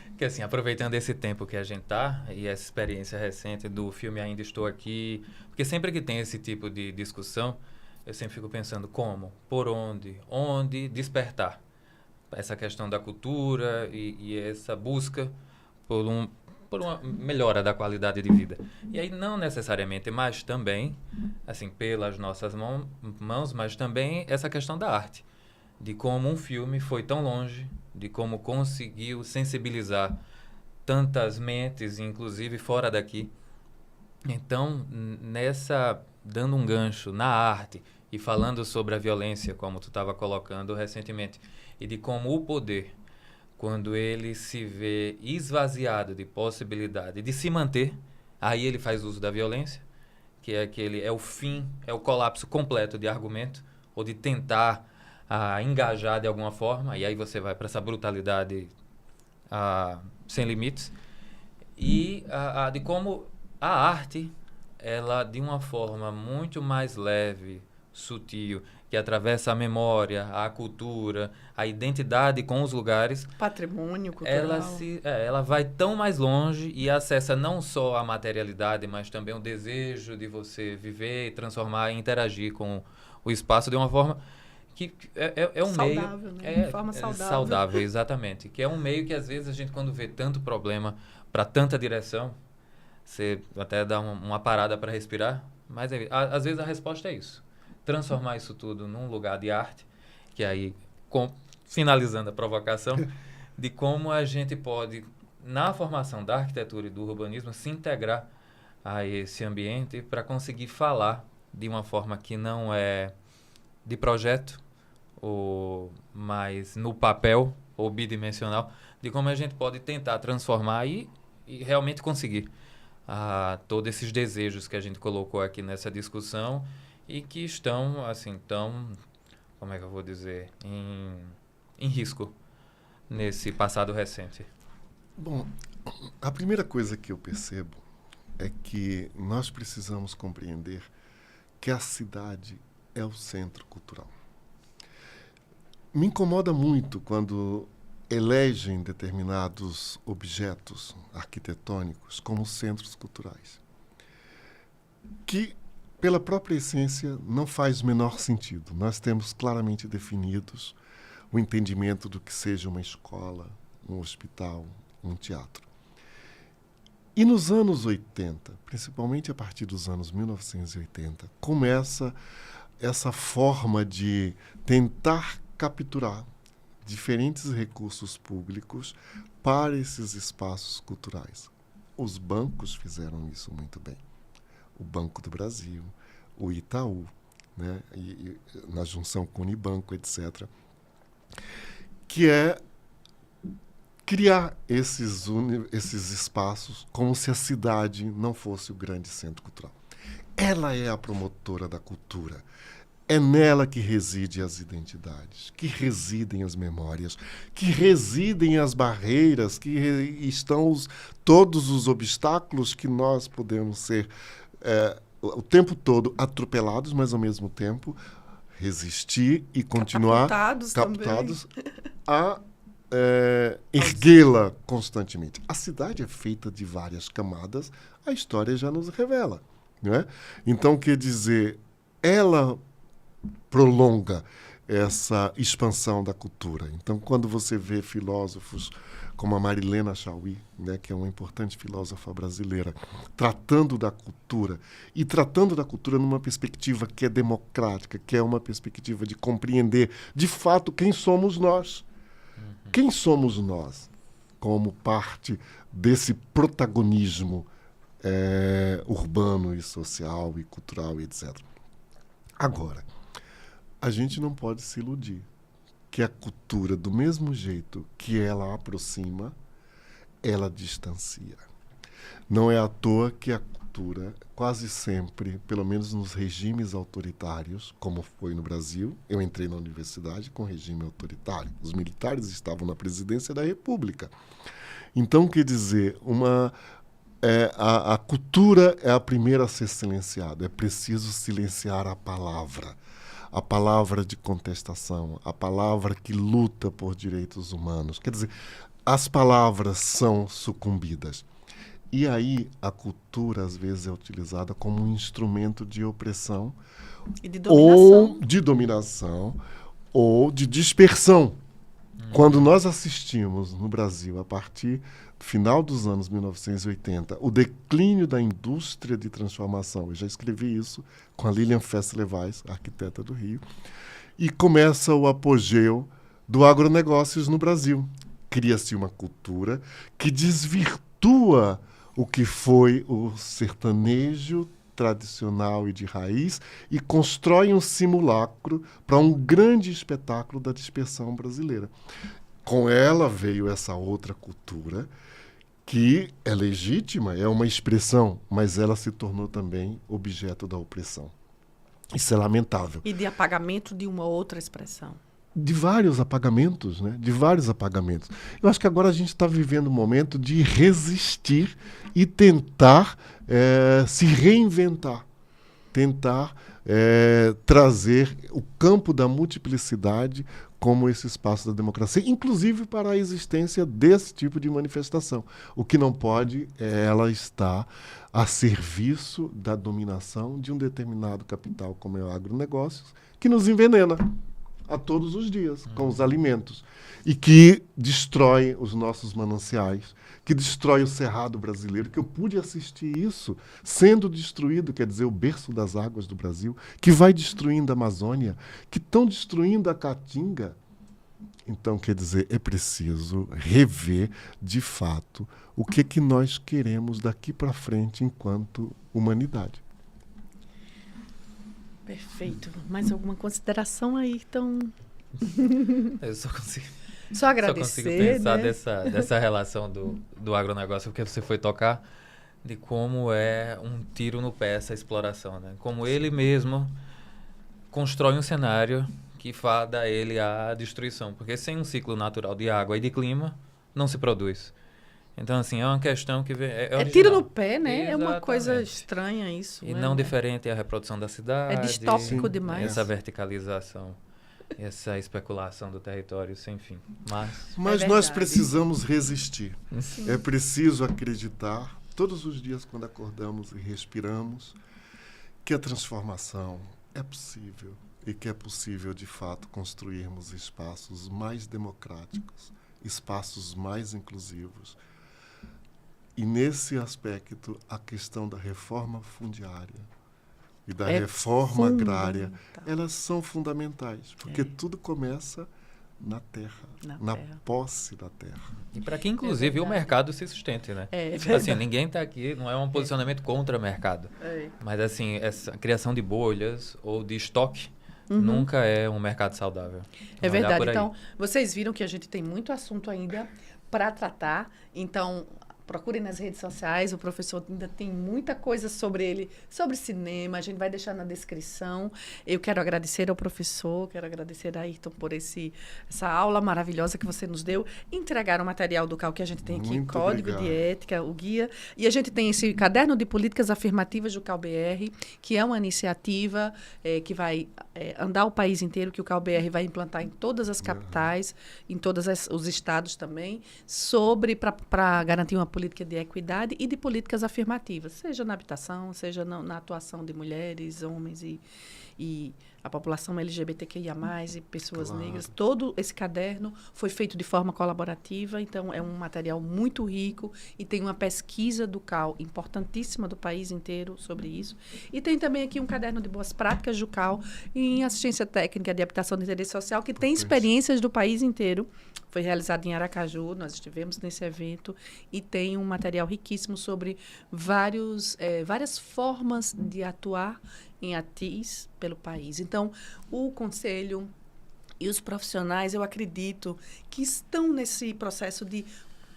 Porque, assim, aproveitando esse tempo que a gente tá e essa experiência recente do filme Ainda Estou Aqui, porque sempre que tem esse tipo de discussão, eu sempre fico pensando como, por onde despertar essa questão da cultura e essa busca por uma melhora da qualidade de vida. E aí não necessariamente, mas também, assim, pelas nossas mãos, mas também essa questão da arte, de como um filme foi tão longe, de como conseguiu sensibilizar tantas mentes, inclusive fora daqui. Então, dando um gancho na arte e falando sobre a violência, como tu estava colocando recentemente, e de como o poder, quando ele se vê esvaziado de possibilidade de se manter, aí ele faz uso da violência, que é o fim, é o colapso completo de argumento, ou de tentar engajar de alguma forma, e aí você vai para essa brutalidade sem limites, e de como a arte, ela, de uma forma muito mais leve, sutil, que atravessa a memória, a cultura, a identidade com os lugares. Patrimônio cultural. Ela vai tão mais longe e acessa não só a materialidade, mas também o desejo de você viver e transformar e interagir com o espaço de uma forma que é um saudável, meio... né? De forma saudável. Saudável, exatamente. Que é um meio que, às vezes, a gente, quando vê tanto problema para tanta direção, você até dá uma parada para respirar, mas às vezes a resposta é isso. Transformar isso tudo num lugar de arte, que aí, finalizando a provocação, de como a gente pode, na formação da arquitetura e do urbanismo, se integrar a esse ambiente para conseguir falar de uma forma que não é de projeto, mas no papel, ou bidimensional, de como a gente pode tentar transformar e realmente conseguir todos esses desejos que a gente colocou aqui nessa discussão e que estão, assim, como é que eu vou dizer, em risco nesse passado recente. Bom, a primeira coisa que eu percebo é que nós precisamos compreender que a cidade é o centro cultural. Me incomoda muito quando elegem determinados objetos arquitetônicos como centros culturais, que, pela própria essência, não faz o menor sentido. Nós temos claramente definidos o entendimento do que seja uma escola, um hospital, um teatro. E nos anos 80, principalmente a partir dos anos 1980, começa essa forma de tentar capturar diferentes recursos públicos para esses espaços culturais. Os bancos fizeram isso muito bem. O Banco do Brasil, o Itaú, né, e na junção com o Unibanco, etc., que é criar esses espaços como se a cidade não fosse o grande centro cultural. Ela é a promotora da cultura. É nela que residem as identidades, que residem as memórias, que residem as barreiras, que estão todos os obstáculos que nós podemos ser o tempo todo atropelados, mas ao mesmo tempo resistir e continuar captados a erguê-la constantemente. A cidade é feita de várias camadas, a história já nos revela, não é? Então, quer dizer, ela prolonga essa expansão da cultura. Então, quando você vê filósofos como a Marilena Chaui, né, que é uma importante filósofa brasileira, tratando da cultura, e tratando da cultura numa perspectiva que é democrática, que é uma perspectiva de compreender, de fato, quem somos nós. Quem somos nós como parte desse protagonismo urbano e social e cultural, etc. Agora, a gente não pode se iludir que a cultura, do mesmo jeito que ela aproxima, ela distancia. Não é à toa que a cultura, quase sempre, pelo menos nos regimes autoritários, como foi no Brasil, eu entrei na universidade com regime autoritário. Os militares estavam na presidência da República. Então, quer dizer, a cultura é a primeira a ser silenciada. É preciso silenciar a palavra de contestação, a palavra que luta por direitos humanos. Quer dizer, as palavras são sucumbidas. E aí a cultura, às vezes, é utilizada como um instrumento de opressão e de dominação. ou de dominação ou de dispersão. Quando nós assistimos no Brasil, a partir do final dos anos 1980, o declínio da indústria de transformação, eu já escrevi isso com a Lilian Fessler-Weiss, arquiteta do Rio, e começa o apogeu do agronegócios no Brasil. Cria-se uma cultura que desvirtua o que foi o sertanejo tradicional e de raiz e constrói um simulacro para um grande espetáculo da dispersão brasileira. Com ela veio essa outra cultura que é legítima, é uma expressão, mas ela se tornou também objeto da opressão. Isso é lamentável. E de apagamento de uma outra expressão. De vários apagamentos, né? De vários apagamentos. Eu acho que agora a gente está vivendo um momento de resistir e tentar se reinventar. Tentar trazer o campo da multiplicidade como esse espaço da democracia, inclusive para a existência desse tipo de manifestação. O que não pode é ela estar a serviço da dominação de um determinado capital, como é o agronegócio, que nos envenena a todos os dias com os alimentos e que destrói os nossos mananciais, que destrói o cerrado brasileiro, que eu pude assistir isso sendo destruído, quer dizer, o berço das águas do Brasil, que vai destruindo a Amazônia, que estão destruindo a Caatinga. Então, quer dizer, é preciso rever, de fato, o que nós queremos daqui para frente enquanto humanidade. Perfeito. Mais alguma consideração aí? Então... Eu só consigo agradecer, pensar né? dessa relação do agronegócio, porque você foi tocar, de como é um tiro no pé essa exploração, né? Como ele mesmo constrói um cenário que fada ele à destruição, porque sem um ciclo natural de água e de clima, não se produz. Então, assim, é uma questão que é tiro no pé, né? Exatamente. É uma coisa estranha isso. E né? não diferente a reprodução da cidade. É distópico demais. Essa verticalização, essa especulação do território sem fim. Mas nós precisamos resistir. Sim. É preciso acreditar, todos os dias quando acordamos e respiramos, que a transformação é possível e que é possível, de fato, construirmos espaços mais democráticos, espaços mais inclusivos. E, nesse aspecto, a questão da reforma fundiária e da reforma agrária, elas são fundamentais, porque tudo começa na terra, na posse da terra. E para que, inclusive, o mercado se sustente, né? Assim, ninguém está aqui, não é um posicionamento contra o mercado. Mas, assim, essa criação de bolhas ou de estoque nunca é um mercado saudável. É verdade. Então, vocês viram que a gente tem muito assunto ainda para tratar. Então, procurem nas redes sociais, o professor ainda tem muita coisa sobre ele, sobre cinema, a gente vai deixar na descrição. Eu quero agradecer ao professor, quero agradecer a Ayrton por essa aula maravilhosa que você nos deu. Entregar o material do CAL que a gente tem aqui, Muito Código de Ética, o guia. E a gente tem esse Caderno de Políticas Afirmativas do CAL-BR, que é uma iniciativa que vai andar o país inteiro, que o CAL-BR vai implantar em todas as capitais, em todos os estados também, para garantir uma política de equidade e de políticas afirmativas, seja na habitação, seja na atuação de mulheres, homens e a população LGBTQIA+, e pessoas Claro. negras. Todo esse caderno foi feito de forma colaborativa, então é um material muito rico e tem uma pesquisa do CAL importantíssima do país inteiro sobre isso. E tem também aqui um caderno de boas práticas do CAL em assistência técnica de habitação de interesse social, que tem experiências do país inteiro. Foi realizado em Aracaju, nós estivemos nesse evento, e tem um material riquíssimo sobre várias formas de atuar em ATIs pelo país. Então, o Conselho e os profissionais, eu acredito, que estão nesse processo de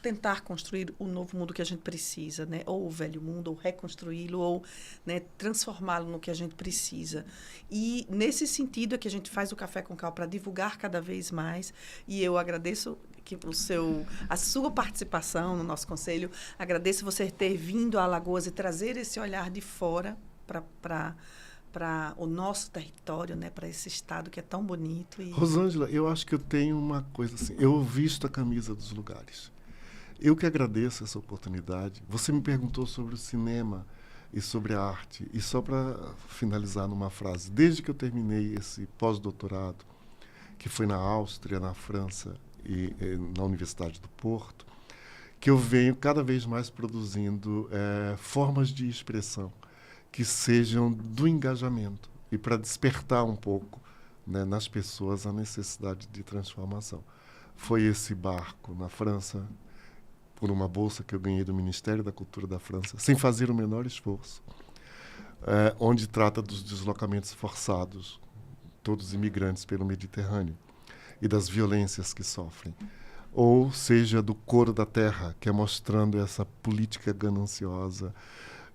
tentar construir o novo mundo que a gente precisa, né? Ou o velho mundo, ou reconstruí-lo, ou, né, transformá-lo no que a gente precisa. E, nesse sentido, é que a gente faz o Café com Cal para divulgar cada vez mais. E eu agradeço a sua participação no nosso conselho. Agradeço você ter vindo a Alagoas e trazer esse olhar de fora para o nosso território, né, para esse estado que é tão bonito. Rosângela, eu acho que eu tenho uma coisa assim, eu visto a camisa dos lugares. Eu que agradeço essa oportunidade. Você me perguntou sobre o cinema e sobre a arte. E só para finalizar numa frase, desde que eu terminei esse pós-doutorado, que foi na Áustria, na França e na Universidade do Porto, que eu venho cada vez mais produzindo formas de expressão que sejam do engajamento e para despertar um pouco, né, nas pessoas a necessidade de transformação. Foi esse barco na França, por uma bolsa que eu ganhei do Ministério da Cultura da França, sem fazer o menor esforço, onde trata dos deslocamentos forçados, todos imigrantes pelo Mediterrâneo, e das violências que sofrem. Ou seja, do Coro da Terra, que é mostrando essa política gananciosa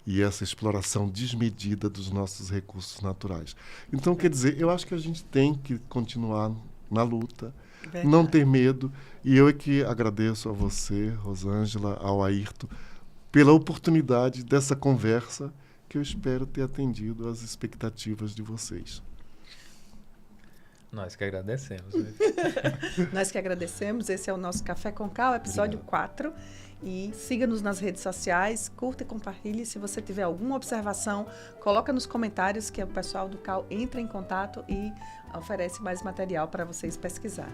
e essa exploração desmedida dos nossos recursos naturais. Então, quer dizer, eu acho que a gente tem que continuar na luta, verdade, não ter medo, e eu é que agradeço a você, Rosângela, ao Ayrton, pela oportunidade dessa conversa, que eu espero ter atendido às expectativas de vocês. Nós que agradecemos. Nós que agradecemos. Esse é o nosso Café com Cal, episódio 4. E siga-nos nas redes sociais, curta e compartilhe. Se você tiver alguma observação, coloca nos comentários que o pessoal do Cal entra em contato e oferece mais material para vocês pesquisarem.